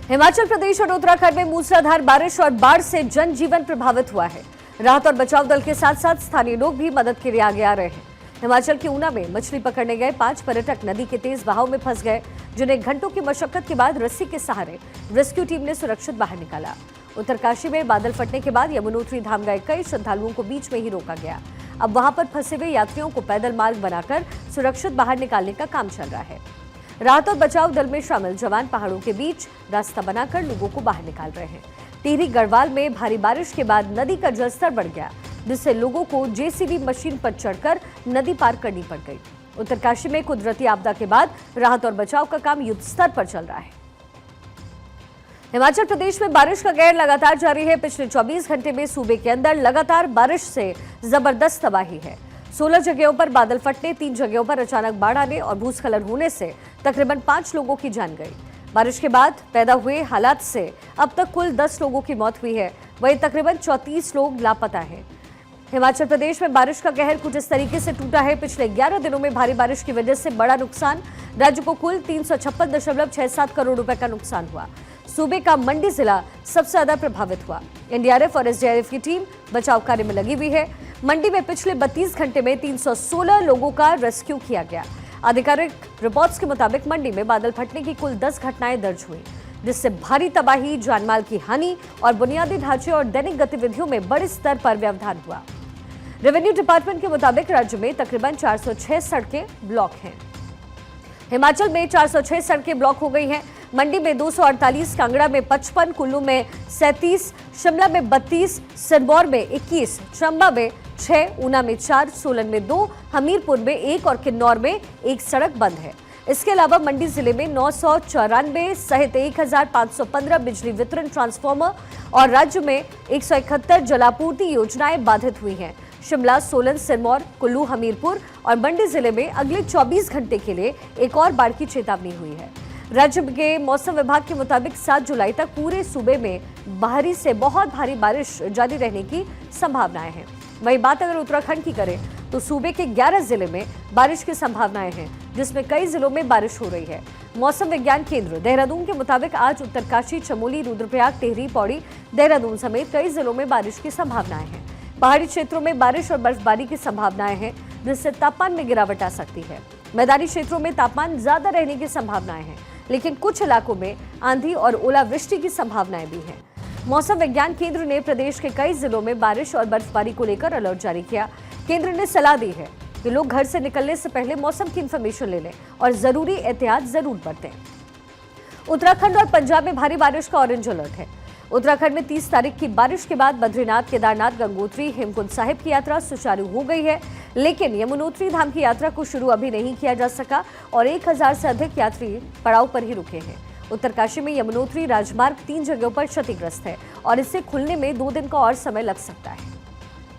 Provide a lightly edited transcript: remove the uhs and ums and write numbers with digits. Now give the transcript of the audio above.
हिमाचल प्रदेश और उत्तराखंड में मूसलाधार बारिश और बाढ़ से जनजीवन प्रभावित हुआ है। राहत और बचाव दल के साथ साथ स्थानीय लोग भी मदद के लिए आगे आ रहे हैं। हिमाचल के ऊना में मछली पकड़ने गए 5 पर्यटक नदी के तेज बहाव में फंस गए, जिन्हें घंटों की मशक्कत के बाद रस्सी के सहारे रेस्क्यू टीम ने सुरक्षित बाहर निकाला। उत्तरकाशी में बादल फटने के बाद यमुनोत्री धाम गए कई श्रद्धालुओं को बीच में ही रोका गया। अब वहां पर फंसे हुए यात्रियों को पैदल मार्ग बनाकर सुरक्षित बाहर निकालने का काम चल रहा है। राहत और बचाव दल में शामिल जवान पहाड़ों के बीच रास्ता बनाकर लोगों को बाहर निकाल रहे हैं। टिहरी गढ़वाल में भारी बारिश के बाद नदी का जलस्तर बढ़ गया, जिससे लोगों को जेसीबी मशीन पर चढ़कर नदी पार करनी पड़ गई। उत्तरकाशी में कुदरती आपदा के बाद राहत और बचाव का काम युद्ध स्तर पर चल रहा है। हिमाचल प्रदेश में बारिश का कहर लगातार जारी है। पिछले 24 घंटे में सूबे के अंदर लगातार बारिश से जबरदस्त तबाही है। 16 जगहों पर बादल फटने, 3 जगहों पर अचानक बाढ़ आने और भूस्खलन होने से तकरीबन 5 लोगों की जान गई। बारिश के बाद पैदा हुए हालात से अब तक कुल 10 लोगों की मौत हुई है, वहीं तकरीबन 34 लोग लापता हैं। हिमाचल प्रदेश में बारिश का कहर कुछ इस तरीके से टूटा है। पिछले 11 दिनों में भारी बारिश की वजह से बड़ा नुकसान, राज्य को कुल 356.67 करोड़ रुपए का नुकसान हुआ। सूबे का मंडी जिला सबसे ज्यादा प्रभावित हुआ। एनडीआरएफ और एसडीआरएफ की टीम बचाव कार्य में लगी हुई है। मंडी में पिछले 32 घंटे में 316 लोगों का रेस्क्यू किया गया। आधिकारिक रिपोर्ट्स के मुताबिक मंडी में बादल फटने की कुल 10 घटनाएं दर्ज हुई, जिससे भारी तबाही, जानमाल की हानि और बुनियादी ढांचे और दैनिक गतिविधियों में बड़े स्तर पर व्यवधान हुआ। रेवेन्यू डिपार्टमेंट के मुताबिक राज्य में तकरीबन 406 सड़कें ब्लॉक हैं। हिमाचल में 406 सड़कें ब्लॉक हो गई हैं। मंडी में 248, कांगड़ा में 55, कुल्लू में 37, शिमला में 32, सिरमौर में 21, चंबा में 6, ऊना में 4, सोलन में 2, हमीरपुर में 1 और किन्नौर में 1 सड़क बंद है। इसके अलावा मंडी जिले में 994 सहित 1515 बिजली वितरण ट्रांसफार्मर और राज्य में 171 जलापूर्ति योजनाएं बाधित हुई हैं। शिमला, सोलन, सिरमौर, कुल्लू, हमीरपुर और मंडी जिले में अगले 24 घंटे के लिए एक और बाढ़ की चेतावनी हुई है। राज्य के मौसम विभाग के मुताबिक 7 जुलाई तक पूरे सूबे में भारी से बहुत भारी बारिश जारी रहने की संभावनाएं हैं। वहीं बात अगर उत्तराखंड की करें तो सूबे के 11 जिले में बारिश की संभावनाएं हैं, जिसमें कई जिलों में बारिश हो रही है। मौसम विज्ञान केंद्र देहरादून के मुताबिक आज उत्तरकाशी, चमोली, रुद्रप्रयाग, टिहरी, पौड़ी, देहरादून समेत कई जिलों में बारिश की संभावनाएं हैं। पहाड़ी क्षेत्रों में बारिश और बर्फबारी की संभावनाएं हैं, जिससे तापमान में गिरावट आ सकती है। मैदानी क्षेत्रों में तापमान ज्यादा रहने की संभावनाएं हैं, लेकिन कुछ इलाकों में आंधी और ओलावृष्टि की संभावनाएं भी हैं। मौसम विज्ञान केंद्र ने प्रदेश के कई जिलों में बारिश और बर्फबारी को लेकर अलर्ट जारी किया। केंद्र ने सलाह दी है कि लोग घर से निकलने से पहले मौसम की इंफॉर्मेशन ले लें और जरूरी एहतियात जरूर बरतें। उत्तराखंड और पंजाब में भारी बारिश का ऑरेंज अलर्ट है। उत्तराखंड में 30 तारीख की बारिश के बाद बद्रीनाथ, केदारनाथ, गंगोत्री, हेमकुंड साहिब की यात्रा सुचारू हो गई है, लेकिन यमुनोत्री धाम की यात्रा को शुरू अभी नहीं किया जा सका और 1000 से अधिक यात्री पड़ाव पर ही रुके हैं। उत्तरकाशी में यमुनोत्री राजमार्ग 3 जगहों पर क्षतिग्रस्त है और इसे खुलने में 2 दिन का और समय लग सकता है।